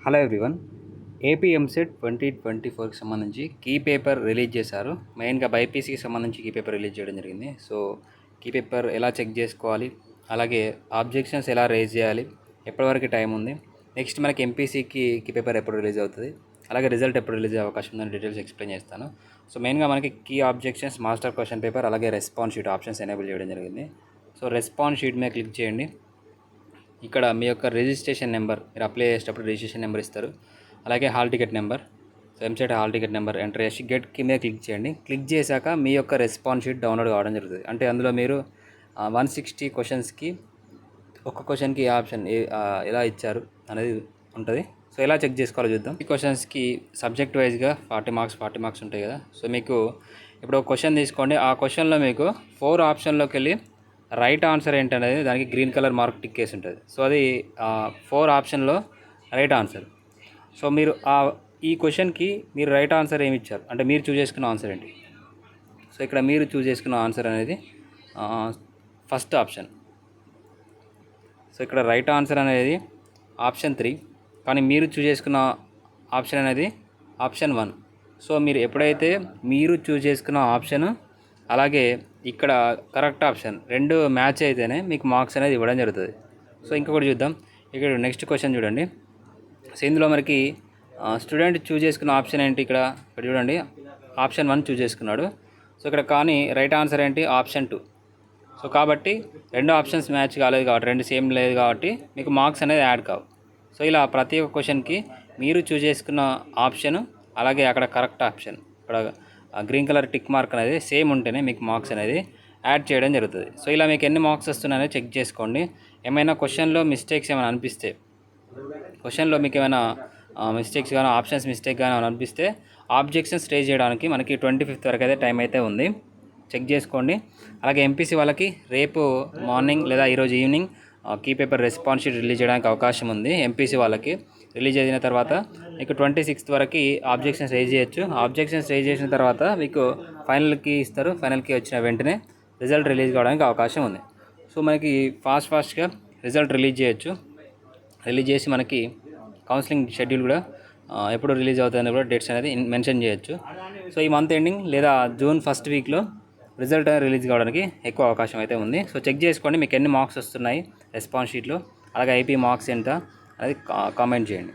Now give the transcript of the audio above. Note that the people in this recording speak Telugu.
Hello everyone. ఏపీ ఎంసెట్ 2024కి సంబంధించి కీ పేపర్ రిలీజ్ చేశారు. మెయిన్గా బైపీసీకి సంబంధించి కీ పేపర్ రిలీజ్ చేయడం జరిగింది. సో కీ పేపర్ ఎలా చెక్ చేసుకోవాలి, అలాగే ఆబ్జెక్షన్స్ ఎలా రేజ్ చేయాలి, ఎప్పటివరకు టైం ఉంది, నెక్స్ట్ మనకి ఎంపీసీకి కీ పేపర్ ఎప్పుడు రిలీజ్ అవుతుంది, అలాగే రిజల్ట్ ఎప్పుడు రిలీజ్ అయ్యే అవకాశం ఉందని డీటెయిల్స్ ఎక్స్ప్లెయిన్ చేస్తాను. సో మెయిన్గా మనకి key objections, master question paper, అలాగే రెస్పాన్స్ షీట్ ఆప్షన్స్ ఎనేబుల్ చేయడం జరిగింది. సో రెస్పాన్స్ షీట్ మీద క్లిక్ చేయండి. ఇక్కడ మీ యొక్క రిజిస్ట్రేషన్ నెంబర్, మీరు అప్లై చేసేటప్పుడు రిజిస్ట్రేషన్ నెంబర్ ఇస్తారు, అలాగే hall ticket number, so EAMCET hall ticket number enter చేసి గెట్ కీ మీద క్లిక్ చేయండి. క్లిక్ చేశాక మీ యొక్క రెస్పాన్స్ షీట్ డౌన్లోడ్ కావడం జరుగుతుంది. అంటే అందులో మీరు 160 క్వశ్చన్స్కి ఒక్క క్వశ్చన్కి ఏ ఆప్షన్ ఎలా ఇచ్చారు అనేది ఉంటుంది. సో ఎలా చెక్ చేసుకోవాలో చూద్దాం. ఈ క్వశ్చన్స్కి సబ్జెక్ట్ వైజ్గా 40 మార్క్స్ ఉంటాయి కదా. సో మీకు ఇప్పుడు ఒక క్వశ్చన్ తీసుకోండి. ఆ క్వశ్చన్లో మీకు 4 ఆప్షన్లోకి వెళ్ళి రైట్ ఆన్సర్ ఏంటనేది దానికి గ్రీన్ కలర్ మార్క్ టిక్ వేసి ఉంటుంది. సో అది 4 ఆప్షన్లో రైట్ ఆన్సర్. సో మీరు ఈ క్వశ్చన్కి మీరు రైట్ ఆన్సర్ ఏమి ఇచ్చారు అంటే మీరు చూస్ చేసుకున్న ఆన్సర్ ఏంటి. సో ఇక్కడ మీరు చూస్ చేసుకున్న ఆన్సర్ అనేది ఫస్ట్ ఆప్షన్. సో ఇక్కడ రైట్ ఆన్సర్ అనేది ఆప్షన్ 3, కానీ మీరు చూస్ చేసుకున్న ఆప్షన్ అనేది ఆప్షన్ 1. సో మీరు ఎప్పుడైతే మీరు చూస్ చేసుకున్న ఆప్షన్ అలాగే ఇక్కడ కరెక్ట్ ఆప్షన్ రెండు మ్యాచ్ అయితేనే మీకు మార్క్స్ అనేది ఇవ్వడం జరుగుతుంది. సో ఇంకొకటి చూద్దాం. ఇక్కడ నెక్స్ట్ క్వశ్చన్ చూడండి. సో ఇందులో మనకి స్టూడెంట్ చూస్ చేసుకున్న ఆప్షన్ ఏంటి, ఇక్కడ చూడండి ఆప్షన్ 1 చూస్ చేసుకున్నాడు. సో ఇక్కడ కానీ రైట్ ఆన్సర్ ఏంటి ఆప్షన్ 2. సో కాబట్టి రెండు ఆప్షన్స్ మ్యాచ్ కాలేదు కాబట్టి, రెండు సేమ్ లేదు కాబట్టి మీకు మార్క్స్ అనేది యాడ్ కావు. సో ఇలా ప్రతి ఒక్క క్వశ్చన్కి మీరు చూస్ చేసుకున్న ఆప్షన్ అలాగే అక్కడ కరెక్ట్ ఆప్షన్, ఇక్కడ గ్రీన్ కలర్ టిక్ మార్క్ అనేది సేమ్ ఉంటేనే మీకు మార్క్స్ అనేది యాడ్ చేయడం జరుగుతుంది. సో ఇలా మీకు ఎన్ని మార్క్స్ వస్తున్నాయో చెక్ చేసుకోండి. ఏమైనా క్వశ్చన్లో మిస్టేక్స్ ఏమైనా అనిపిస్తే, క్వశ్చన్లో మీకు ఏమైనా మిస్టేక్స్ కానీ ఆప్షన్స్ మిస్టేక్ కానీ అనిపిస్తే ఆబ్జెక్షన్స్ రేజ్ చేయడానికి మనకి 25th వరకు అయితే టైం అయితే ఉంది. చెక్ చేసుకోండి. అలాగే ఎంపీసీ వాళ్ళకి రేపు మార్నింగ్ లేదా ఈరోజు evening key paper response sheet release చేయడానికి అవకాశం ఉంది. ఎంపీసీ వాళ్ళకి రిలీజ్ అయిన తర్వాత మీకు 26th వరకు ఆబ్జెక్షన్స్ రేజ్ చేయొచ్చు. ఆబ్జెక్షన్స్ రేజ్ చేసిన తర్వాత మీకు ఫైనల్కి ఇస్తారు. ఫైనల్కి వచ్చిన వెంటనే రిజల్ట్ రిలీజ్ కావడానికి అవకాశం ఉంది. సో మనకి ఫాస్ట్గా రిజల్ట్ రిలీజ్ చేయొచ్చు. రిలీజ్ చేసి మనకి కౌన్సిలింగ్ షెడ్యూల్ కూడా ఎప్పుడు రిలీజ్ అవుతుందని కూడా డేట్స్ అనేది మెన్షన్ చేయొచ్చు. సో ఈ మంత్ ఎండింగ్ లేదా జూన్ ఫస్ట్ వీక్లో రిజల్ట్ రిలీజ్ కావడానికి ఎక్కువ అవకాశం అయితే ఉంది. సో చెక్ చేసుకోండి మీకు ఎన్ని మార్క్స్ వస్తున్నాయి రెస్పాన్స్ షీట్లో, అలాగే ఐపీ మార్క్స్ ఎంత అనేది కామెంట్ చేయండి.